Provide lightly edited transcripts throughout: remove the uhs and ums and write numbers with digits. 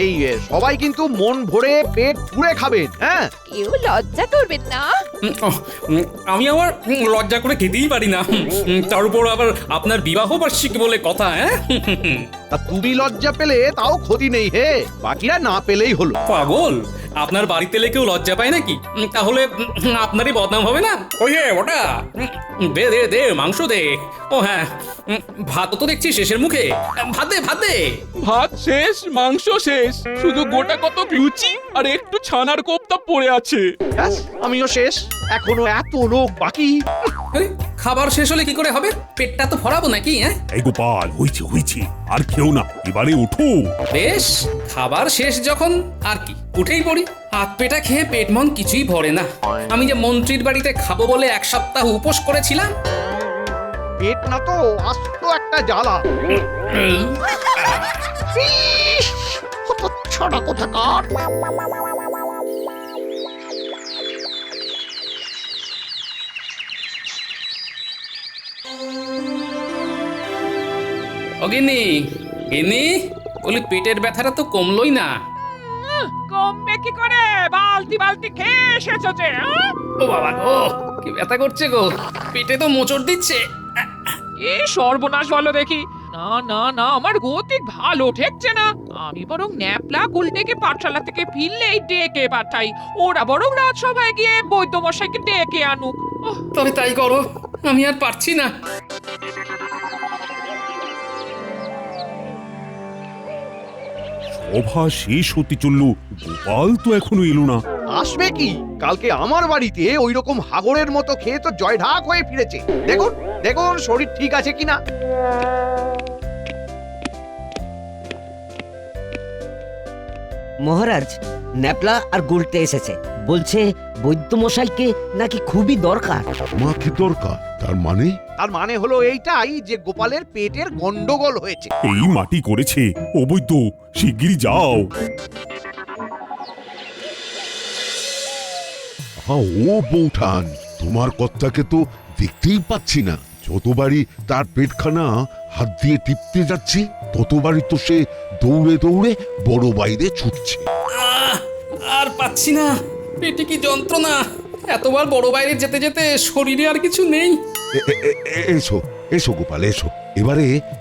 এই সবাই কিন্তু মন ভরে পেট পুরে খাবেন, হ্যাঁ? কেউ লজ্জা করবেন না। আমি আবার লজ্জা করে খেতেই পারি না। তার উপর আবার আপনার বিবাহ বার্ষিকী বলে কথা। হ্যাঁ, তা তুমি লজ্জা পেলে তাও ক্ষতি নেই হে, বাকিরা না পেলেই হলো। পাগল, আপনার বাড়িতে এলে কেউ লজ্জা পায় নাকি? তাহলে আপনারই বদনাম হবে না? ওই যে ওটা, দে দে দে মাংস দে। ও হ্যাঁ, ভাত তো দেখছি শেষের মুখে। ভাত দে, ভাত দে। ভাত শেষ, মাংস শেষ, শুধু গোটা কত লুচি আর একটু ছানার কোপ্তা পড়ে আছে। ব্যাস, আমিও শেষ, এখনো এত লোক বাকি। আরে, খাবার শেষ হলে কি করে হবে? পেটটা তো ভরাবো নাকি? হ্যাঁ, এই গোপাল, হয়েছে হয়েছে, আর খেও না, এবারে ওঠো। বেশ, খাবার শেষ যখন আর কি, উঠেই পড়ি। হাত পেটা খেয়ে পেট মন কিছুই ভরে না। আমি যে মন্ত্রীর বাড়িতে খাবো বলে 1 সপ্তাহ উপোস করেছিলাম। পেট না তো আস্ত একটা জ্বালা। ছড়া কোথাকার। ও গিন্নি, গিন্নি, বলি পেটের ব্যথাটা তো কমলোই না। কমবে কি করে? বালতি বালতি খেয়ে এসেছো যে। ও বাবা গো, কি ব্যথা করছে গো, পেটে তো মোচড় দিচ্ছে। এ সর্বনাশ বলো দেখি। না না না, আমার গতিক ভালো ঠেকছে না। আমি বরং ন্যাপলা গুলটেকে পাঠশালা থেকে ফিরলেই ডেকে পাঠাই। ওরা বরং রাজসভায় গিয়ে বৈদ্যমশাইকে ডেকে আনুক। তবে তাই করো, আমি আর পারছি না। সভা শেষ হতে চললো, গোপাল তো এখনো এলো না। আসবে কি? কালকে আমার বাড়িতে ওই রকম হাগরের মতো খেয়ে তো জয়ঢাক হয়ে ফিরেছে। দেখুন দেখুন শরীর ঠিক আছে কিনা। মহারাজ, ন্যাপলা আর গুলটে এসেছে, বলছে বৈদ্যমশাইকে নাকি খুবই দরকার। মা কি দরকার? তার মানে? তার মানে হলো এইটাই যে গোপালের পেটের গন্ডগোল হয়েছে। এই মাটি করেছে, অবৈধ, শিগগিরই যাও। ও বৌঠান, তোমার কর্তাকে তো দেখতেই পাচ্ছি না। যতবারই তার পেটখানা হাত দিয়ে টিপতে যাচ্ছি, ততবারই তো সে দৌড়ে দৌড়ে বড় বাইরে ছুটছে। আর পাচ্ছি না, পেটে কি যন্ত্রণা। এতবার বড় বাইরে যেতে যেতে শরীরে আর কিছু নেই। এসো এসো গোপাল, এসো,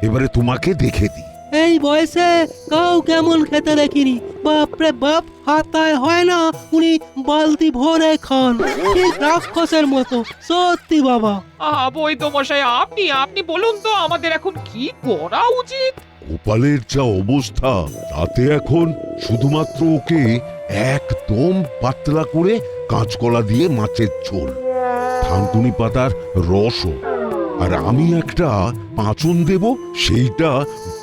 এবারে তোমাকে দেখে দিই। এই বয়সে কাউ কেমন খেতে দেখিনি। বাপরে বাপ, হাতায় হয় না উনি বালতি ভরে খান, ঠিক রাক্ষসের মতো। সত্যি বাবা। বৈদ্যমশাই, আপনি আপনি বলুন তো, আমাদের এখন কি করা উচিত? গোপালের যা অবস্থা, তাতে এখন শুধুমাত্র ওকে একদম পাতলা করে কাঁচকলা দিয়ে মাছের ঝোল, থানকুনি পাতার রসও, আর আমি একটা পাঁচন দেব, সেইটা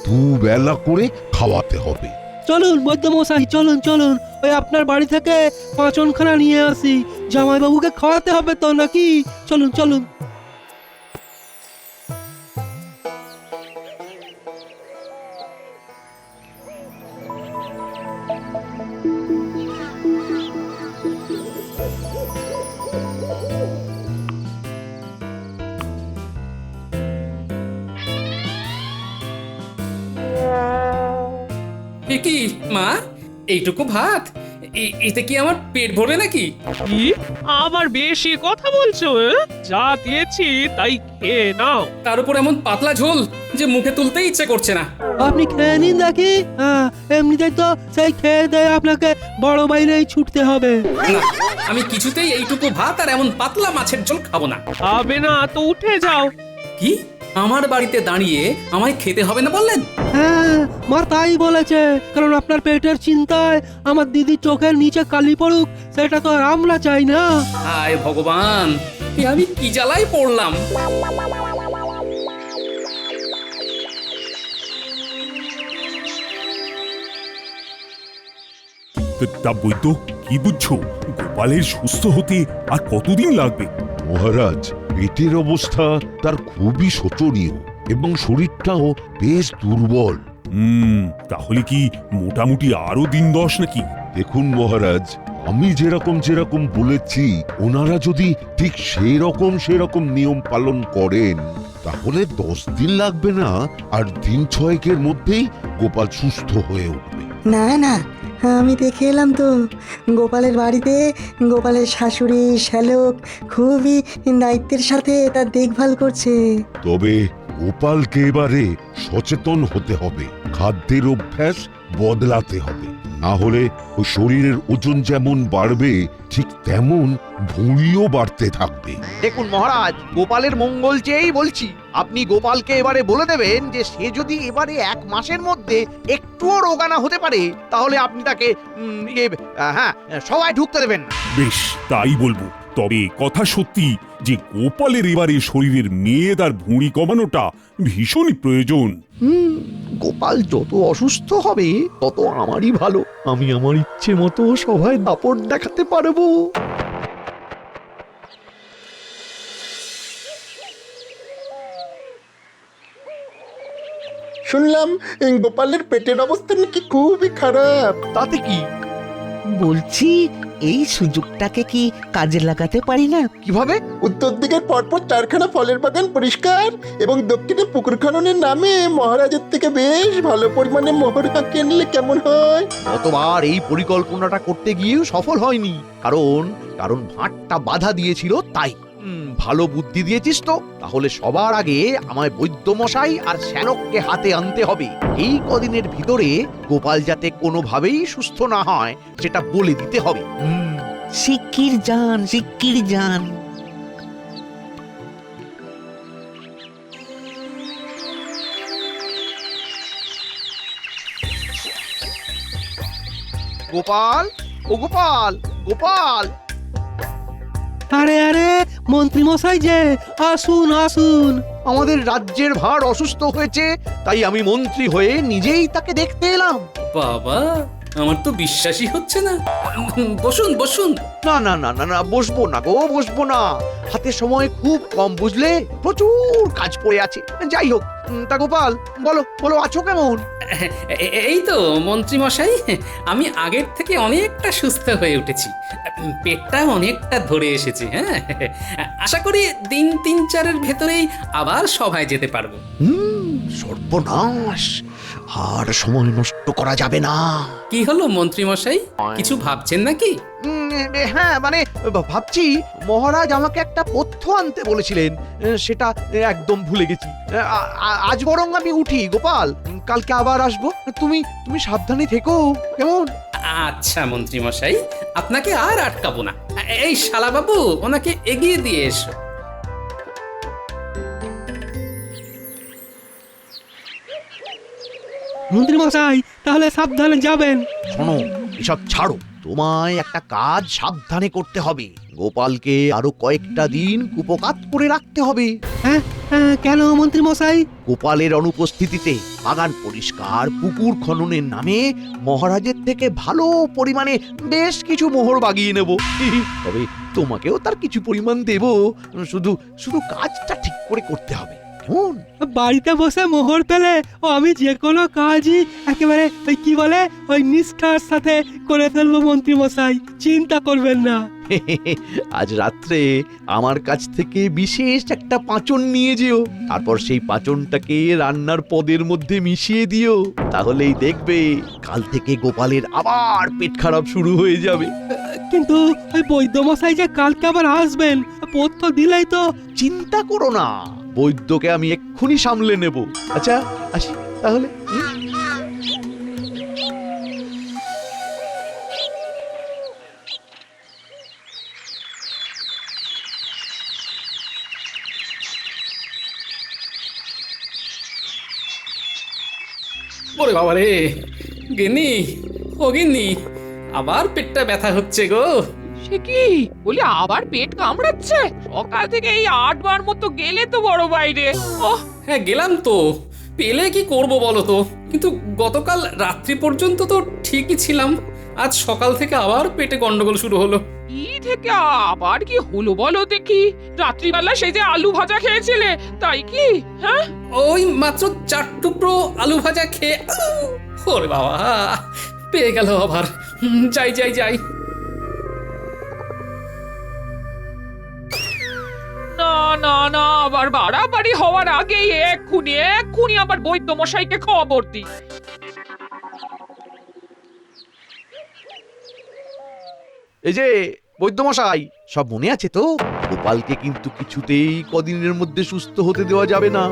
দুবেলা করে খাওয়াতে হবে। চলুন বৈদ্যমশাই, চলুন চলুন, ওই আপনার বাড়ি থেকে পাঁচনখানা নিয়ে আসি। জামাইবাবুকে খাওয়াতে হবে তো নাকি? চলুন চলুন। এ কি মা, এইটুকু ভাত, এতে কি আমার পেট ভরবে নাকি? কি আবার বেশি কথা বলছো? যা দিয়েছি তাই খেয়ে নাও। তার উপর এমন পাতলা ঝোল যে মুখে তুলতেই ইচ্ছে করছে না। আপনি খেয়ে নিন দেখি। হ্যাঁ, এমনিতেই তো সেই খেয়ে দেয়ে আপনাকে বড় বাইরেই ছুটতে হবে। না, আমি কিছুতেই এইটুকু ভাত আর এমন পাতলা মাছের ঝোল খাবো না। খাবে না তো উঠে যাও। কি, আমার বাড়িতে দাঁড়িয়ে আমায় খেতে হবে না বললেন? হ্যাঁ, মা তাই বলেছে, কারণ আপনার পেটের চিন্তায় আমার দিদি চোখের নিচে কালি পড়ুক, সেটা তো আর আমরা চাই না। হায় ভগবান, এ আমি কি জ্বালায় পড়লাম। তা বৈদ্য, কি বুঝছো? গোপালের সুস্থ হতে আর কতদিন লাগবে? মহারাজ, পেটের অবস্থা তার খুবই শোচনীয় এবং শরীরটাও বেশ দুর্বল। তাহলে কি মোটামুটি আরো দিন 10 নাকি? দেখুন মহারাজ, আমি যেরকম বলেছি, ওনারা যদি ঠিক সেরকম নিয়ম পালন করেন, তাহলে 10 দিন লাগবে না, আর দিন 6 মধ্যেই গোপাল সুস্থ হয়ে উঠবে। না না, আমি দেখে এলাম তো। গোপালের বাড়িতে গোপালের শাশুড়ি শ্যালক খুবই দায়িত্বের সাথে তার দেখভাল করছে। তবে গোপালকে এবারে সচেতন হতে হবে, খাদ্যের অভ্যাস বদলাতে হবে, না হলে ওই শরীরের ওজন যেমন বাড়বে ঠিক তেমন ভুঁড়িও বাড়তে থাকবে। দেখুন মহারাজ, গোপালের মঙ্গল চেয়েই বলছি, আপনি গোপালকে এবারে বলে দেবেন যে সে যদি এবারে 1 মাসের মধ্যে একটুও রোগানা হতে পারে তাহলে আপনি তাকে সবাই ঢুকতে দেবেন না। বেশ, তাই বলবো। তবে কথা সত্যি যে গোপালের এবারে শরীরের মেদ আর ভুঁড়ি কমানোটা ভীষণই প্রয়োজন। গোপাল যত অসুস্থ হবে তত আমারই ভালো। আমি আমার ইচ্ছে মতো সবাই দাপট দেখাতে পারবো। শুনলাম গোপালের পেটের অবস্থা নাকি খুবই খারাপ। তাতে কি? বলছি এই সুযোগটাকে কি কাজে লাগাতে পারি না? কিভাবে? উত্তর দিকের পরপর 4খানা ফলের বাগান পরিষ্কার এবং দক্ষিণে পুকুর খননের নামে মহারাজের থেকে বেশ ভালো পরিমাণে মোহর হাঁকিয়ে নিলে কেমন হয়? গতবার এই পরিকল্পনাটা করতে গিয়েও সফল হয়নি, কারণ ভাঁটটা বাধা দিয়েছিল তাই। ভালো বুদ্ধি দিয়েছিস তো। তাহলে সবার আগে আমায় বৈদ্যমশাই আর শ্যালককে হাতে আনতে হবে। এই কদিনের ভিতরে গোপাল যাতে কোনোভাবেই সুস্থ না হয় সেটা বলে দিতে হবে। শিগগির যান, শিগগির যান। গোপাল, ও গোপাল, গোপাল! আরে আরে, মন্ত্রী মশাই যে, আসুন আসুন। আমাদের রাজ্যের ভার অসুস্থ হয়েছে, তাই আমি মন্ত্রী হয়ে নিজেই তাকে দেখতে এলাম। বাবা, আমার তো বিশ্বাসই হচ্ছে না। বসুন বসুন। না না না না না, বসবো না গো, বসবো না। হাতে সময় খুব কম, বুঝলে, প্রচুর কাজ পড়ে আছে। যাই হোক, তা গোপাল, বলো বলো, আছো কেমন? এই তো মন্ত্রী মশাই, আমি আগের থেকে অনেকটা সুস্থ হয়ে উঠেছি। পেটটা অনেকটা ধরে এসেছে। হ্যাঁ, আশা করি দিন 3-4-এর ভেতরেই আবার সভায় যেতে পারবো। সর্বনাশ, আর সময় নষ্ট করা যাবে না। কি হলো মন্ত্রী মশাই, কিছু ভাবছেন নাকি? হ্যাঁ, মানে ভাবছি, মহারাজ আমাকে একটা পথ্য আনতে বলেছিলেন, সেটা একদম ভুলে গেছি। আজ বরং আমি উঠি গোপাল, কালকে আবার আসবো। তুমি সাবধানে থেকো, কেমন? আচ্ছা মন্ত্রী মশাই, আপনাকে আর আটকাবো না। এই শালা বাবু, ওনাকে এগিয়ে দিয়ে এসো। মন্ত্রী মশাই, তাহলে সাবধানে যাবেন। শোনো, এসব ছাড়ো, তোমায় একটা কাজ সাবধানে করতে হবে। গোপালকে আরো কয়েকটা দিন কুপোকাত করে রাখতে হবে। হ্যাঁ, কেন মন্ত্রী মশাই? গোপালের অনুপস্থিতিতে বাগান পরিষ্কার, পুকুর খননের নামে মহারাজের থেকে ভালো পরিমাণে বেশ কিছু মোহর বাগিয়ে নেব। তবে তোমাকেও তার কিছু পরিমাণ দেব। শুধু শুধু কাজটা ঠিক করে করতে হবে, কেমন? বাড়িতে বসে মোহর পেলে আমি যে কোনো কাজই একেবারে কি বলে ওই নিষ্ঠার সাথে করে ফেলবো মন্ত্রী মশাই, চিন্তা করবেন না। আজ রাত্রে আমার কাছ থেকে বিশেষ একটা পাঁচন নিয়ে যেও, তারপর সেই পাঁচনটাকে রান্নার পদের মধ্যে মিশিয়ে দিও। তাহলেই দেখবে কাল থেকে গোপালের আবার পেট খারাপ শুরু হয়ে যাবে। কিন্তু ওই বৈদ্য মশাই যে কালকে আবার আসবেন, পথ্য দিলেই তো। চিন্তা করো না, বৈদ্যকে আমি এক্ষুনি সামলে নেব। আচ্ছা, আসি তাহলে। ওরে বাবা রে, গিন্নি, ও গিন্নি, আবার পেটটা ব্যথা হচ্ছে গো। সে কি বলি, আবার পেট কামড়াচ্ছে? সকাল থেকে এই 8 বার মতো গেলে তো বড় বাইরে। ওহ, হ্যাঁ গেলাম তো, পেলে কি করব বলো তো। কিন্তু গতকাল রাত্রি পর্যন্ত তো ঠিকই ছিলাম, আজ সকাল থেকে আবার পেটে গন্ডগোল শুরু হলো। ই থেকে আবার কি হলো বলো দেখি? রাত্রিবেলা সেই যে আলু ভাজা খেয়েছিলে, তাই কি? হ্যাঁ, ওই মাত্র 4 টুকরো আলু ভাজা খেয়ে, ওরে বাবা, পেয়ে গেল আবার। যাই যাই যাই। না না না, আবার বাড়াবাড়ি হওয়ার আগেই এক্ষুনি আবার বৈদ্য মশাইকে খবর দিই। এই যে বৈদ্যমশাই, সব মনে আছে তো? গোপালকে কিন্তু কিছুতেই কদিনের মধ্যে সুস্থ হতে দেওয়া যাবে না।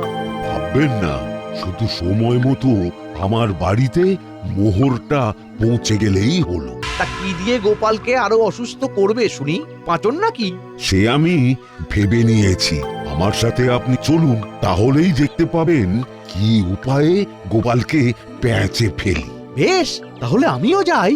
ভাববেন না, শুধু সময় মতো আমার বাড়িতে মোহরটা পৌঁছে গেলেই হলো। তা কি দিয়ে গোপালকে আরো অসুস্থ করবে শুনি? পাঁচন নাকি? সে আমি ভেবে নিয়েছি। আমার সাথে আপনি চলুন, তাহলেই দেখতে পাবেন কি উপায়ে গোপালকে প্যাঁচে ফেলি। বেশ, তাহলে আমিও যাই।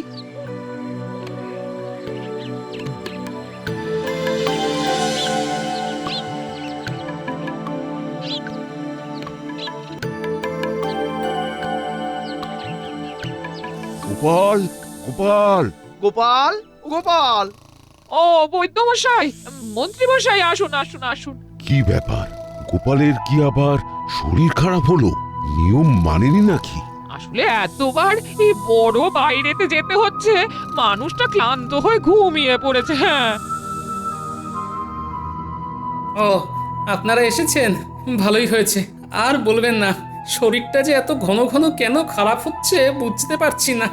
গোপাল, গোপাল, গোপাল, গোপাল! ও বৈদ্যমশাই, মন্ত্রীমশাই, আসুন আসুন আসুন। কি ব্যাপার? গোপালের কি আবার শরীর খারাপ হলো? নিয়ম মানেনি নাকি? আসলে এতবার এই বড় বাইরেতে যেতে হচ্ছে, মানুষটা ক্লান্ত হয়ে ঘুমিয়ে পড়েছে। হ্যাঁ, ও আপনারা এসেছেন, ভালোই হয়েছে। আর বলবেন না, শরীরটা যে এত ঘন ঘন কেন খারাপ হচ্ছে বুঝতে পারছি না।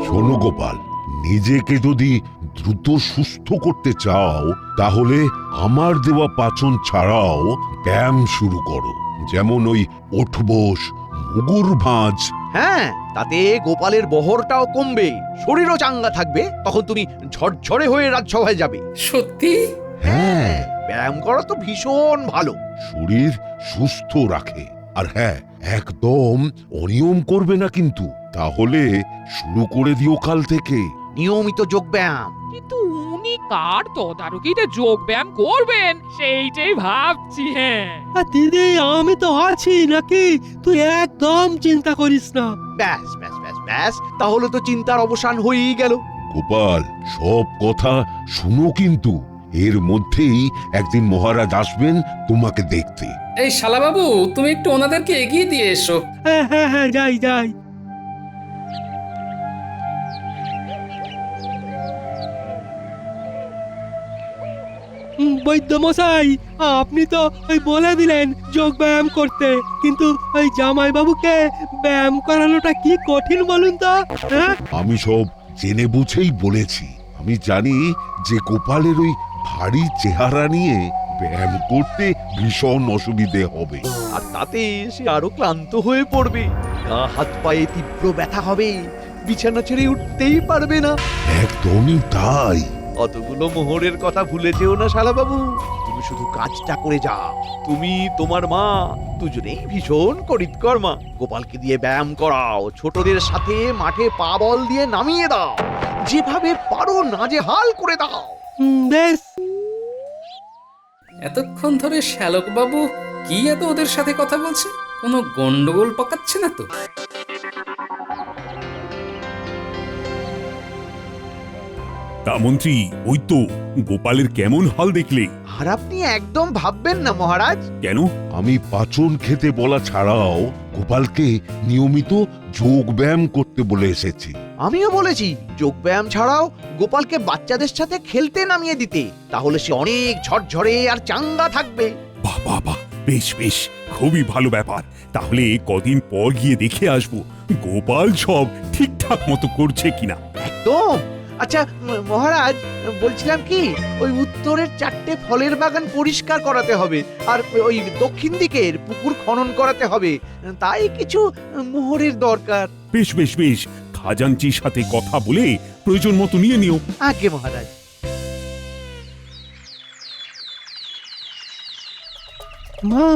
শোনো গোপাল, নিজেকে যদি দ্রুত সুস্থ করতে চাও তাহলে আমার দেওয়া পাচন ছাড়াও ব্যায়াম শুরু করো। যেমন ওই ওঠবোস, মুগুর ভাঁজ। হ্যাঁ, তাতে গোপালের বহরটাও কমবে, শরীরও চাঙ্গা থাকবে। তখন তুমি ঝরঝরে হয়ে রাজসভায় যাবে। সত্যি? হ্যাঁ, ব্যায়াম করা তো ভীষণ ভালো। শরীর সুস্থ রাখে। আর হ্যাঁ, একদম অনিয়ম করবে না কিন্তু, তাহলে শুরু করে দিও কাল থেকে নিয়মিত যোগ ব্যায়াম। কিন্তু উনি কার তদারকিতে যোগ ব্যায়াম করবেন সেইটাই ভাবছি। হ্যাঁ, আর দিদি, আমি তো আছি নাকি, তুই একদম চিন্তা করিস না। ব্যাস ব্যাস ব্যাস ব্যাস, তাহলে তো চিন্তার অবসান হয়েই গেল। গোপাল, সব কথা শুনো কিন্তু। এর মধ্যেই একদিন মহারাজ আসবেন তোমাকে দেখতে। এই শালাবাবু, তুমি একটু ওনাদেরকে এগিয়ে দিয়ে এসো। হ্যাঁ হ্যাঁ হ্যাঁ, যাই যাই। বৈদ্যমশাই, আপনি তো ওই বলে দিলেন যোগ ব্যায়াম করতে, কিন্তু ওই জামাই বাবুকে ব্যায়াম করানোটা কি কঠিন বলুন তো? হ্যাঁ, আমি সব জেনে বুঝেই বলেছি। আমি জানি যে গোপালের ওই ভারী চেহারা নিয়ে ব্যায়াম করতে ভীষণ অসুবিধে হবে। আর তাতে সে আরো ক্লান্ত হয়ে পড়বে, গা হাত পায়ে তীব্র ব্যথা হবে, বিছানা ছেড়ে উঠতেই পারবে না। একদমই তাই। অতগুলো মোহরের কথা ভুলে যেও না শালাবাবু। তুমি শুধু কাজটা করে যাও। তুমি, তোমার মা, দুজনেই ভীষণ করিতকর্মা। গোপালকে দিয়ে ব্যায়াম করাও, ছোটদের সাথে মাঠে পা বল দিয়ে নামিয়ে দাও, যেভাবে পারো নাজেহাল করে দাও। বেশ। এতক্ষণ ধরে শ্যালক বাবু কি এত ওদের সাথে কথা বলছে? কোনো গন্ডগোল পাকাচ্ছে না তো? তা মন্ত্রী, ওই তো গোপালের কেমন হাল দেখলে? আর আপনি একদম ভাববেন না মহারাজ। কেন? আমি পাচন খেতে বলা ছাড়াও গোপালকে নিয়মিত যোগ ব্যায়াম করতে বলে এসেছি। আমিও বলেছি যোগ ব্যায়াম ছাড়াও গোপালকে বাচ্চাদের সাথে খেলতে নামিয়ে দিতে, তাহলে সে অনেক ঝরঝরে আর চাঙ্গা থাকবে। বাহ বাহ বাহ, বেশ বেশ, খুবই ভালো ব্যাপার। তাহলে কদিন পর গিয়ে দেখে আসবো গোপাল সব ঠিকঠাক মতো করছে কিনা। একদম। আচ্ছা মহারাজ, বলছিলাম কি, ওই উত্তরের 4টে ফলের বাগান পরিষ্কার করাতে হবে, আর ওই দক্ষিণ দিকের পুকুর খনন করাতে হবে, তাই কিছু মোহরের দরকার। বেশ বেশ বেশ, খাজাঞ্চির সাথে কথা বলে প্রয়োজন মতো নিয়ে নিও। আগে মহারাজ। মা,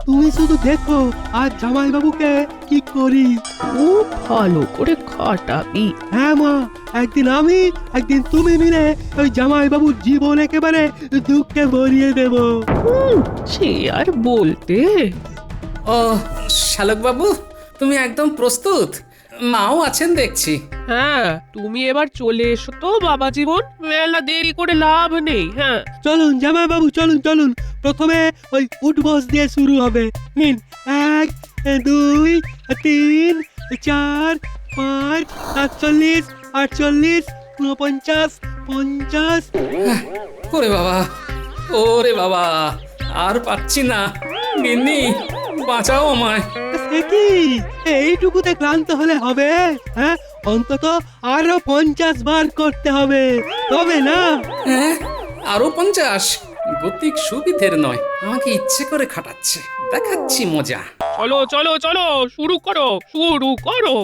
তুমি শুধু দেখো আর জামাই বাবুকে কি করি। খুব ভালো করে খাটাবি। হ্যাঁ মা, একদিন আমি একদিন তুমি মিলে ওই জামাই বাবুর জীবন একেবারে দুঃখে ভরিয়ে দেব। সে আর বলতে। ও শ্যালক বাবু, তুমি একদম প্রস্তুত? মাও আছেন দেখছি। হ্যাঁ, তুমি এবার চলে এসো তো বাবা জীবন, মেলা দেরি করে লাভ নেই। হ্যাঁ, চলুন জামাই বাবু, চলুন চলুন। প্রথমে ওই উঠবস দিয়ে শুরু হবে। নিন, 1, 2, 3, 4, 5, 47, 48, 49, 50। ওরে বাবা, ওরে বাবা, আর পাচ্ছি না। গিন্নি, বাঁচাও আমায়। কি এইটুকুতে ক্লান্ত হলে হবে? হ্যাঁ, অন্তত আরো 50 বার করতে হবে, তবে না? হ্যাঁ, আরো 50? গতিক সুবিধের নয়, আমাকে ইচ্ছে করে খাটাচ্ছে। দেখাচ্ছি মজা। চলো চলো চলো, শুরু করো শুরু করো।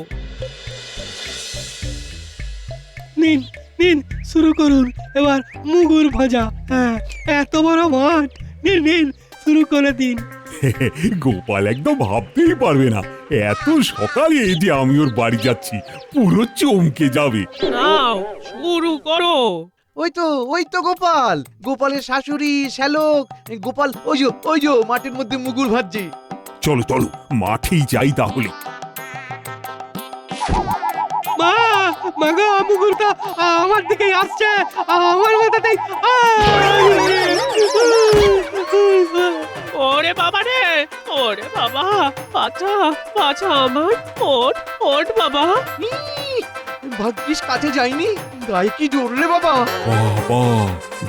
নিন নিন, শুরু করুন এবার মুগুর ভাজা। হ্যাঁ, এত বড় মাঠ, নিন নিন, শুরু করে দিন। গোপাল একদম ভাবতেই পারবে না এত সকালে যে আমি ওর বাড়ি যাচ্ছি, পুরো চমকে যাবে। নাও শুরু করো। ওই তো গোপাল, গোপালের শাশুড়ি শ্যালক, গোপাল ওই যে মাঠের মধ্যে মুগুর ভাজছে। চলো চলো, মাঠেই যাই তাহলে। মা, মাগো, মুগুরটা আমার দিকেই আসছে, আমার মাথাতেই। ওরে বাবা রে, ওরে বাবা, পাছা পাছা আমার, ওঠ ওঠ বাবা। ভাগ্যিস কাছে যায়নি, গায়ে কি জোর রে বাবা। বাবা,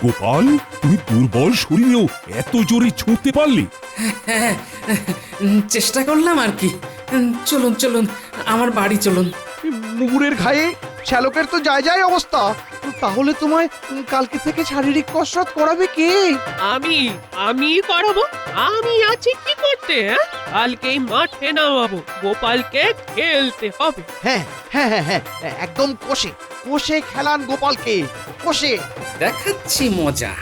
গোপাল তুমি দুর্বল শরীরেও এত জোরে ছুঁতে পারলে? হ্যাঁ, চেষ্টা করলাম আর কি। চলুন চলুন, আমার বাড়ি চলুন। মুগুরের ঘায়ে শ্যালকের তো যায় অবস্থা। তাহলে তোমায় কালকে থেকে শারীরিক কসরত করাবে কে? আমি করাবো। আমি আছি কি করতে? কালকেই মাঠে নামাবো, গোপালকে খেলতে হবে। হ্যাঁ, একদম কষে খেলান গোপালকে, কষে। দেখাচ্ছি মজা।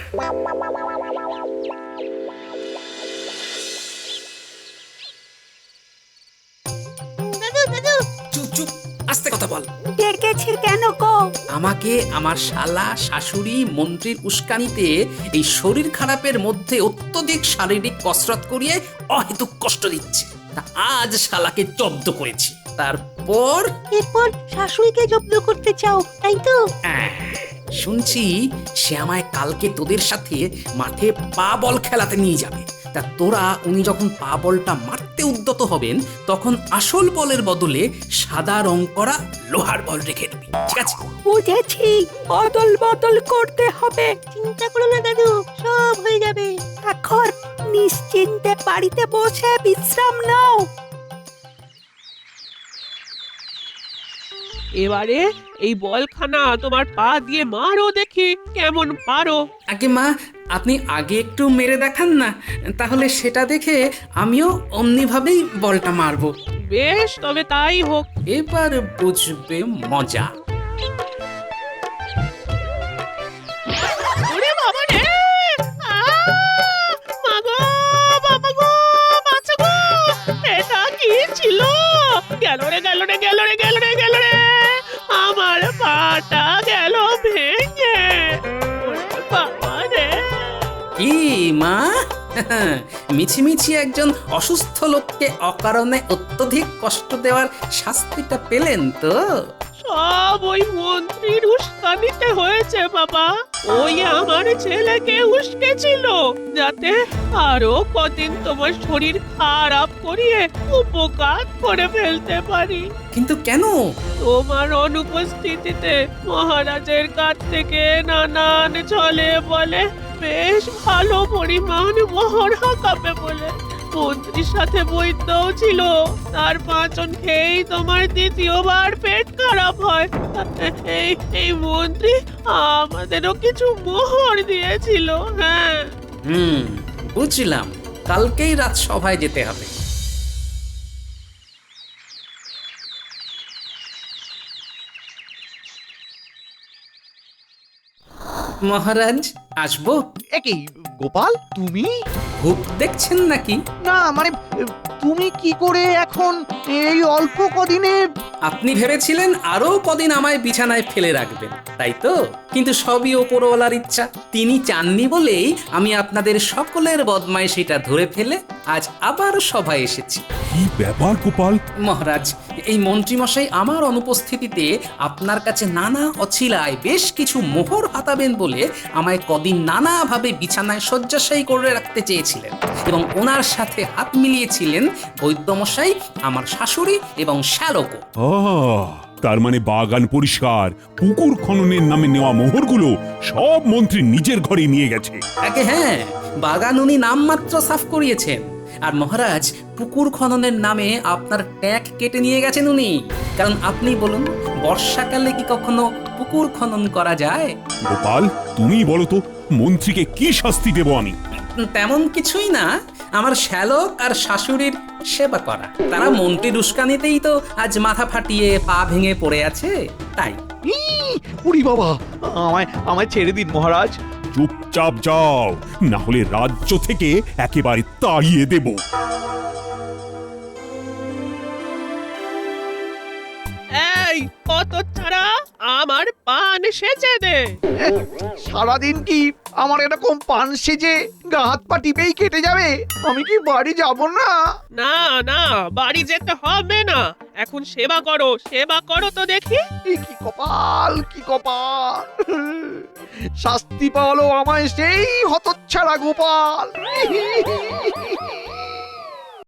চুপ চুপ, আস্তে কথা বল। ডেকেছি কেন গো? আমাকে আমার শালা শাশুড়ি মন্ত্রীর উস্কানিতে এই শরীর খারাপের মধ্যে অত্যধিক শারীরিক কসরত করিয়ে অহেতুক কষ্ট দিচ্ছে। তা আজ শালাকে জব্দ করেছি, তারপর এরপর শাশুড়িকে জব্দ করতে চাও, তাই তো? শুনছি সে আমায় কালকে তোদের সাথে মাঠে পা বল খেলাতে নিয়ে যাবে। তা তোরা উনি যখন পা বলটা মারতে উদ্যত হবেন, তখন আসল বলের বদলে সাদা রং করা লোহার বল রেখে দিবি, ঠিক আছে? বুঝেছি, বদল বদল করতে হবে। চিন্তা করো না দাদু, সব হয়ে যাবে। এখন নিশ্চিন্তে বাড়িতে বসে বিশ্রাম নাও। এবারে এই বলখানা তোমার পা দিয়ে মারো, দেখি কেমন পারো। আগে মা, আপনি আগে একটু মেরে দেখান না, তাহলে সেটা দেখে আমিও অমনিভাবেই বলটা মারবো। বেশ, তবে তাই হোক। এবার বুঝবে মজা। ওরে বাবা রে! মাগো, বাবা গো, বাঁচা গো! এটা কি ছিল? গেল রে, গেল রে, গেল রে, গেল রে, গেল রে! আমার পাটা গেল ভেঙে। ওরে বাবা রে! কি মা, মিছিমিছি একজন অসুস্থ লোককে অকারণে অত্যধিক কষ্ট দেওয়ার শাস্তিটা পেলেন তো? সব ওই মন্ত্রীর উস্কানিতে হয়েছে বাবা। ওই আমার ছেলেকে উস্কেছিল যাতে আরো কদিন তোমার শরীর খারাপ করিয়ে উপকার করে ফেলতে পারি। কিন্তু কেন? তোমার অনুপস্থিতিতে মহারাজের কাছ থেকে নানান ছলে বলে বেশ ভালো পরিমাণ মোহর হাঁকাবে বলে মন্ত্রীর সাথে বৈদ্যও ছিল। তার পাঁচন খেয়েই তোমার দ্বিতীয়বার পেট খারাপ হয়। এই মন্ত্রী আমাদেরও কিছু মোহর দিয়েছিল। হ্যাঁ, বুঝলাম, কালকেই রাজসভায় যেতে হবে। মহারাজ, আসবো? একই গোপাল, তুমি? ভূত দেখছেন নাকি? না মানে, তুমি কি করে এখন এই অল্প কদিনে? আপনি ভেবেছিলেন আরো কদিন আমায় বিছানায় ফেলে রাখবেন, তাই তো? কিন্তু সবই ওপরওয়ালার ইচ্ছা। তিনি চাননি বলেই আমি আপনাদের সকলের বদমাইশিটা ধরে ফেলে আজ আবার সভায় এসেছি। কি ব্যাপার গোপাল? মহারাজ, এই মন্ত্রীমশাই আমার অনুপস্থিতিতে আপনার কাছে নানা অছিলায় বেশ কিছু মোহর হাতাবেন বলে আমায় কদিন নানাভাবে বিছানায় শয্যাশায়ী করে রাখতে চেয়েছিলেন, এবং ওনার সাথে হাত মিলিয়েছিলেন বৈদ্যমশাই, আমার শাশুড়ি এবং শ্যালকও। তার মানে বাগান পরিষ্কার, পুকুর খননের নামে নেওয়া মোহরগুলো সব মন্ত্রী নিজের ঘরে নিয়ে গেছে। আগে হ্যাঁ, বাগান উনি নামমাত্র সাফ করিয়েছেন, আর মহারাজ পুকুর খননের নামে আপনার ট্যাগ কেটে নিয়ে গেছেন উনি। কারণ আপনি বলুন, বর্ষাকালে কি কখনো পুকুর খনন করা যায়? গোপাল, তুমি বলো তো, মন্ত্রীকে কি শাস্তি দেব আমি? তেমন কিছুই না, আমার শ্যালক আর শাশুড়ির সেবা করা। তারা মন্ত্রীর উস্কানিতেই তো আজ মাথা ফাটিয়ে পা ভেঙে পড়ে আছে, তাই। উরি বাবা, আমায় আমায় ছেড়ে দিন মহারাজ। চুপচাপ যাও, না হলে রাজ্য থেকে একেবারে তাড়িয়ে দেব। এই কত ছাড়া আমার পান সেচে দে। সারাদিন কি আমার এরকম পান সেজে গা হাত পা টিপেই কেটে যাবে? আমি কি বাড়ি যাব না? না না, বাড়ি যেতে হবে না, এখন সেবা করো তো দেখি। এই কি কপাল, কি কপাল! শাস্তি পাওয়ালো আমায় সেই হতচ্ছাড়া গোপাল।